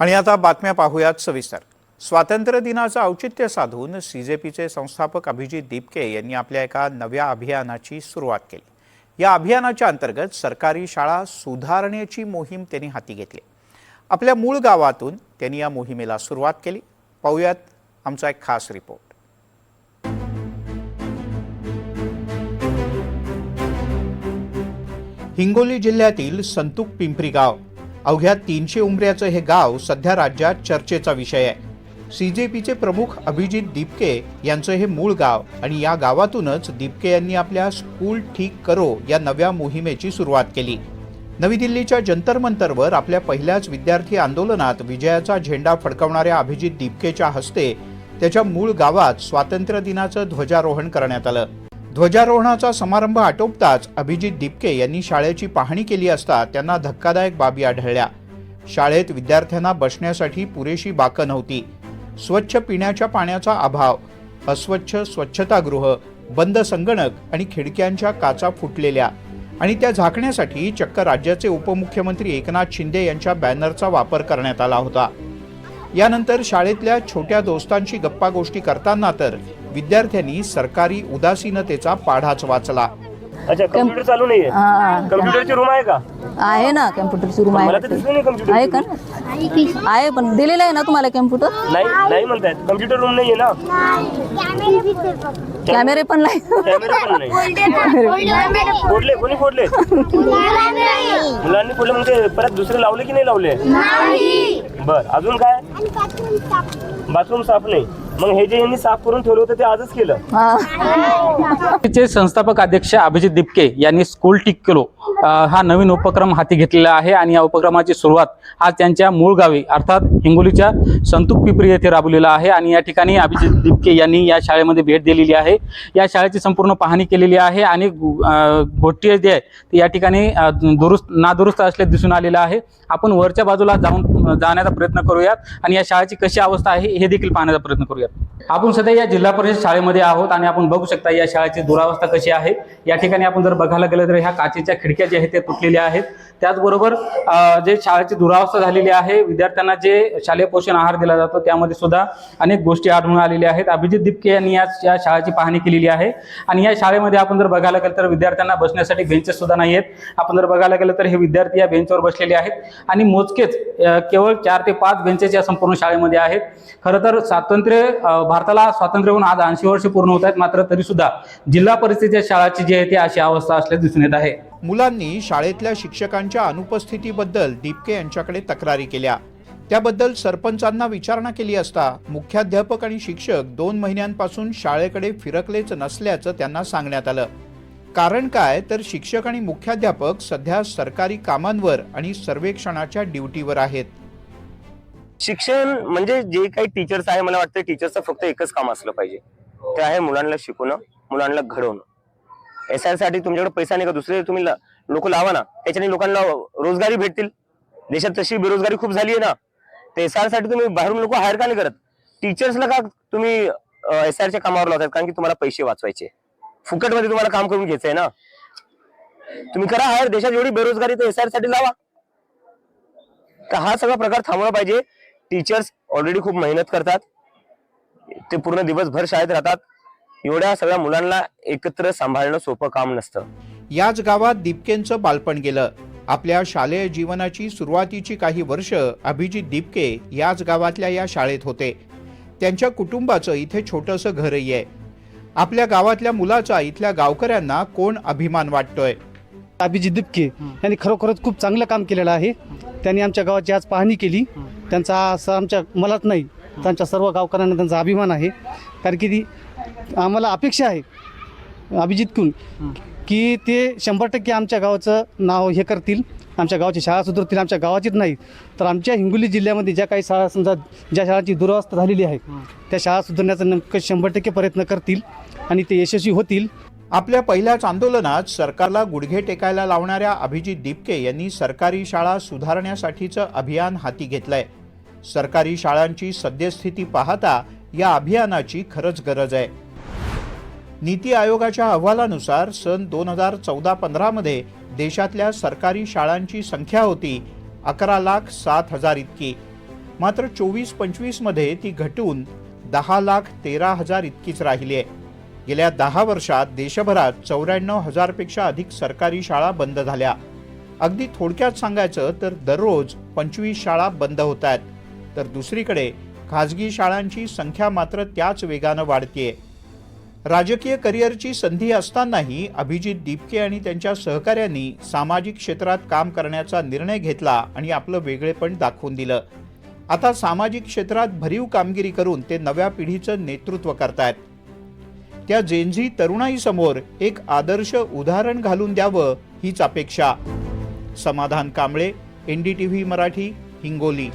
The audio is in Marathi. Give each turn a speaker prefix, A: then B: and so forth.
A: आणि आता बातम्या पाहूयात सविस्तर। स्वातंत्र्य दिनाचं औचित्य साधून सीजेपीचे संस्थापक अभिजित दीपके यांनी आपल्या एका नव्या अभियानाची सुरुवात केली। या अभियानाच्या अंतर्गत सरकारी शाळा सुधारण्याची मोहीम त्यांनी हाती घेतली। आपल्या मूळ गावातून त्यांनी या मोहिमेला सुरुवात केली। पाहूयात आमचा एक खास रिपोर्ट। हिंगोली जिल्ह्यातील संतूक पिंपरी गाव अवघ्या 300 उंबऱ्याचं हे गाव सध्या राज्यात चर्चेचा विषय आहे। सीजेपीचे प्रमुख अभिजित दीपके यांचं हे मूळ गाव आणि या गावातूनच दीपके यांनी आपल्या स्कूल ठीक करो या नव्या मोहिमेची सुरुवात केली। नवी दिल्लीच्या जंतर मंतरवर आपल्या पहिल्याच विद्यार्थी आंदोलनात विजयाचा झेंडा फडकवणाऱ्या अभिजित दीपकेच्या हस्ते त्याच्या मूळ गावात स्वातंत्र्य दिनाचं ध्वजारोहण करण्यात आलं। ध्वजारोहणाचा समारंभ आटोपताच अभिजित दीपके यांनी शाळेची पाहणी केली असता त्यांना धक्कादायक बाबी आढळल्या। शाळेत विद्यार्थ्यांना बसण्यासाठी पुरेशी बाकं नव्हती, स्वच्छ पिण्याच्या पाण्याचा अभाव, अस्वच्छ स्वच्छतागृह, बंद संगणक आणि खिडक्यांच्या काचा फुटलेल्या आणि त्या झाकण्यासाठी चक्क राज्याचे उपमुख्यमंत्री एकनाथ शिंदे यांच्या बॅनरचा वापर करण्यात आला होता। यानंतर शाळेतल्या छोट्या दोस्तांशी गप्पा गोष्टी करताना तर विद्यार्थ्यांनी सरकारी उदासीनतेचा पाढाच वाचला।
B: अच्छा, कम्प्युटर चालू नाहीये? कम्प्युटरची रूम आहे का?
C: आहे ना, कम्प्युटरची रूम आहे।
B: मला तर दिसलं नाही कम्प्युटर
C: आहे का? आहे, पण दिलेलं आहे ना तुम्हाला कम्प्युटर?
B: नाही म्हणतायत, कम्प्युटर रूम नाहीये ना?
C: कॅमेरे पण नाही।
B: कॅमेरा पण नाही। फोडले? कोणी फोडले? मुलांनी फोडले म्हणजे परत दुसरे लावले की नाही लावले? बर, अजून काय? बाथरूम साफ नाही। मग हे जे यांनी साफ करून ठेवलं होतं ते आजच केलं?
D: चे संस्थापक अध्यक्ष अभिजित दीपके यांनी स्कूल ठीक करो हा नवीन उपक्रम हाती घेतलेला आहे आणि या उपक्रमाची सुरुवात आज त्यांच्या मूळ गावी अर्थात हिंगोलीच्या संतूक पिंपरी येथे राबवलेला आहे। आणि या ठिकाणी अभिजित दीपके यांनी या शाळेमध्ये भेट दिलेली आहे। या शाळेची संपूर्ण पाहणी केलेली आहे आणि गोष्टी जे आहे या ठिकाणी नादुरुस्त असले दिसून आलेलं आहे। आपण वरच्या बाजूला जाण्याचा प्रयत्न करूयात आणि या शाळेची कशी अवस्था आहे हे देखील पाहण्याचा प्रयत्न करूयात। आपण सध्या या जिल्हा परिषद शाळेमध्ये आहोत आणि आपण बघू शकता या शाळेची दुरावस्था कशी आहे। या ठिकाणी आपण जर बघायला गेलं तर ह्या काचेच्या खिडक्या जे आहेत ते तुटलेल्या आहेत। त्याचबरोबर जे शाळेची दुरावस्था झालेली आहे, विद्यार्थ्यांना जे शालेय पोषण आहार दिला जातो त्यामध्ये सुद्धा अनेक गोष्टी आढळून आलेल्या आहेत। अभिजित दीपके यांनी या शाळेची पाहणी केलेली आहे आणि या शाळेमध्ये आपण जर बघायला गेलं तर विद्यार्थ्यांना बसण्यासाठी बेंचेस सुद्धा नाही आहेत। आपण जर बघायला गेलं तर हे विद्यार्थी या बेंचवर बसलेले आहेत आणि मोजकेच केवळ 4 ते 5 बेंचेस या संपूर्ण शाळेमध्ये आहेत। खरं तर भारताला स्वातंत्र्य होऊन आज 80 वर्ष पूर्ण होत आहेत, मात्र तरी सुद्धा जिल्हा परिषदेच्या शाळाची जी आहे ती अशी अवस्था असल्याचे दिसून येत आहे।
A: मुलांनी शाळेतल्या शिक्षकांच्या अनुपस्थितीबद्दल दीपके यांच्याकडे तक्रारी केल्या। त्याबद्दल सरपंचांना विचारणा केली असता मुख्याध्यापक आणि शिक्षक 2 महिन्यांपासून शाळेकडे फिरकलेच नसल्याचं त्यांना सांगण्यात आलं। कारण काय तर शिक्षक आणि मुख्याध्यापक सध्या सरकारी कामांवर आणि सर्वेक्षणाच्या ड्युटीवर आहेत।
B: शिक्षण म्हणजे जे काही टीचर्स आहे, मला वाटतं टीचरचं फक्त एकच काम असलं पाहिजे, ते आहे मुलांना शिकवणं, मुलांना घडवणं। SR साठी तुमच्याकडे पैसा नाही का? दुसरे तुम्ही लोक लावा ना, त्याच्याने लोकांना रोजगारी भेटतील। देशात तशी बेरोजगारी खूप झाली आहे ना, तर SR साठी तुम्ही बाहेरून लोक हायर का नाही करत? टीचर्सला का तुम्ही SRच्या कामावर लावतात? कारण की तुम्हाला पैसे वाचवायचे, फुकटमध्ये तुम्हाला काम करून घ्यायचंय ना। तुम्ही करा हायर, देशात एवढी बेरोजगारी तर SR साठी लावा। तर हा सगळा प्रकार थांबवला पाहिजे। टीचर्स ऑलरेडी खूप मेहनत करतात, ते पूर्ण दिवसभर शाळेत राहतात। एवढ्या सगळ्या मुलांना एकत्र सांभाळणं सोपं काम नसतं।
A: याच गावात दीपकेंचं बालपण गेलं। आपल्या शालेय जीवनाची सुरुवातीची काही वर्ष अभिजित दीपके याच गावातल्या या शाळेत होते। त्यांच्या कुटुंबाचं इथे छोटंसं घरही आहे। आपल्या गावातल्या मुलाचा इथल्या गावकऱ्यांना कोण अभिमान वाटतोय?
E: अभिजित दीपके यांनी खरोखरच खूप चांगलं काम केलेलं आहे। त्यांनी आमच्या गावाची आज पाहणी केली। त्यांचा असं आमच्या मलाच नाही, त्यांच्या सर्व गावकऱ्यांना त्यांचा अभिमान आहे। कारण की आम्हाला अपेक्षा आहे अभिजितकडून की ते 100% आमच्या गावाचं नाव हे करतील, आमच्या गावाची शाळा सुधारतील। आमच्या गावाचीच नाही तर आमच्या हिंगोली जिल्ह्यामध्ये ज्या काही शाळा समजा ज्या शाळांची दुरावस्था झालेली आहे त्या शाळा सुधारण्याचा नेमकं 100% प्रयत्न करतील आणि ते यशस्वी होतील।
A: आपल्या पहिल्याच आंदोलनात सरकारला गुडघे टेकायला लावणाऱ्या अभिजित दीपके यांनी सरकारी शाळा सुधारण्यासाठीचं अभियान हाती घेतलंय। सरकारी शाळांची सद्यस्थिती पाहता या अभियानाची खरंच गरज आहे। नीती आयोगाच्या अहवालानुसार सन 2014-15 मध्ये देशातल्या सरकारी शाळांची संख्या होती 11,07,000 इतकी। मात्र 24-25 मध्ये ती घटून 10,13,000 इतकीच राहिली आहे. गेल्या 10 वर्षात देशभरात 94,000 पेक्षा अधिक सरकारी शाळा बंद झाल्या. अगदी थोडक्यात सांगायचं तर दररोज 25 शाळा बंद होत आहेत, तर दुसरीकडे खाजगी शाळांची संख्या मात्र त्याच वेगानं वाढतेय. राजकीय करिअरची संधी असतानाही अभिजित दीपके आणि त्यांच्या सहकाऱ्यांनी सामाजिक क्षेत्रात काम करण्याचा निर्णय घेतला आणि आपलं वेगळेपण दाखवून दिलं. आता सामाजिक क्षेत्रात भरीव कामगिरी करून ते नव्या पिढीचं नेतृत्व करतायत. त्या जेनझी तरुणाईसमोर एक आदर्श उदाहरण घालून द्यावं हीच अपेक्षा. समाधान कांबळे, NDTV मराठी, हिंगोली.